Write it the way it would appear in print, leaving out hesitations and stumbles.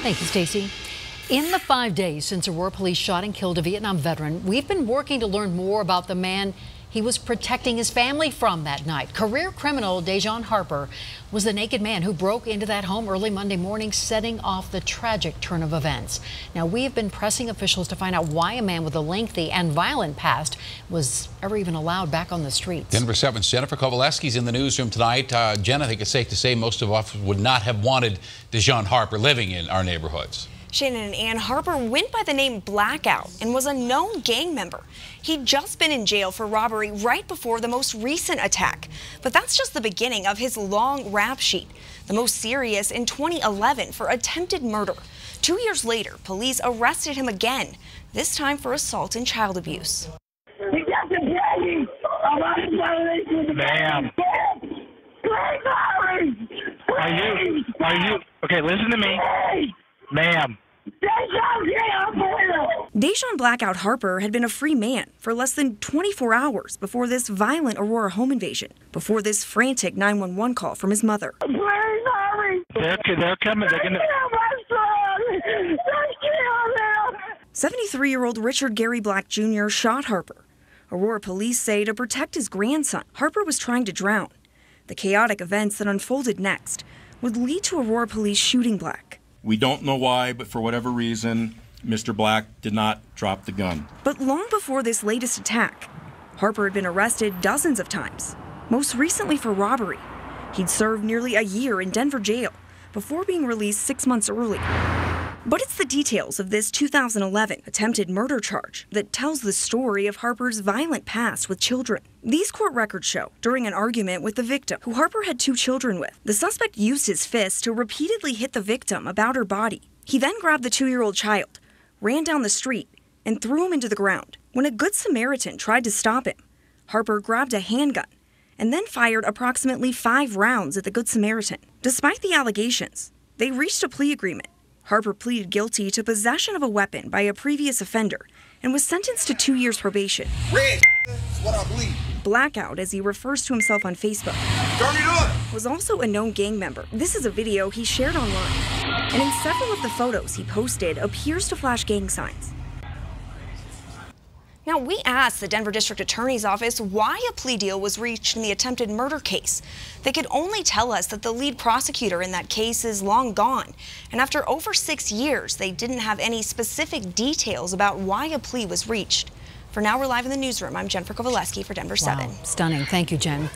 Thank you, Stacey. In the 5 days since Aurora police shot and killed a Vietnam veteran, we've been working to learn more about the man he was protecting his family from that night. Career criminal Dajon Harper was the naked man who broke into that home early Monday morning, setting off the tragic turn of events. Now, we have been pressing officials to find out why a man with a lengthy and violent past was ever even allowed back on the streets. Denver 7's Jennifer Kovaleski's in the newsroom tonight. Jen, I think it's safe to say most of us would not have wanted Dajon Harper living in our neighborhoods. Shannon and Ann, Harper went by the name Blackout and was a known gang member. He'd just been in jail for robbery right before the most recent attack. But that's just the beginning of his long rap sheet, the most serious in 2011 for attempted murder. 2 years later, police arrested him again, this time for assault and child abuse. Ma'am. Are you, okay, listen to me. Ma'am. Dajon Blackout Harper had been a free man for less than 24 hours before this violent Aurora home invasion, before this frantic 911 call from his mother. They're coming. They're gonna... 73-year-old Richard Gary Black Jr. shot Harper. Aurora police say to protect his grandson, Harper was trying to drown. The chaotic events that unfolded next would lead to Aurora police shooting Black. We don't know why, but for whatever reason, Mr. Black did not drop the gun. But long before this latest attack, Harper had been arrested dozens of times, most recently for robbery. He'd served nearly a year in Denver jail before being released 6 months earlier. But it's the details of this 2011 attempted murder charge that tells the story of Harper's violent past with children. These court records show during an argument with the victim, who Harper had 2 children with, the suspect used his fist to repeatedly hit the victim about her body. He then grabbed the 2-year-old child, ran down the street, and threw him into the ground. When a Good Samaritan tried to stop him, Harper grabbed a handgun and then fired approximately 5 rounds at the Good Samaritan. Despite the allegations, they reached a plea agreement. Harper pleaded guilty to possession of a weapon by a previous offender and was sentenced to 2 years probation. Red, that's what I believe. Blackout, as he refers to himself on Facebook, was also a known gang member. This is a video he shared online, and in several of the photos he posted appears to flash gang signs. Now, we asked the Denver District Attorney's Office why a plea deal was reached in the attempted murder case. They could only tell us that the lead prosecutor in that case is long gone. And after over 6 years, they didn't have any specific details about why a plea was reached. For now, we're live in the newsroom. I'm Jennifer Kovaleski for Denver 7. Wow, stunning. Thank you, Jen.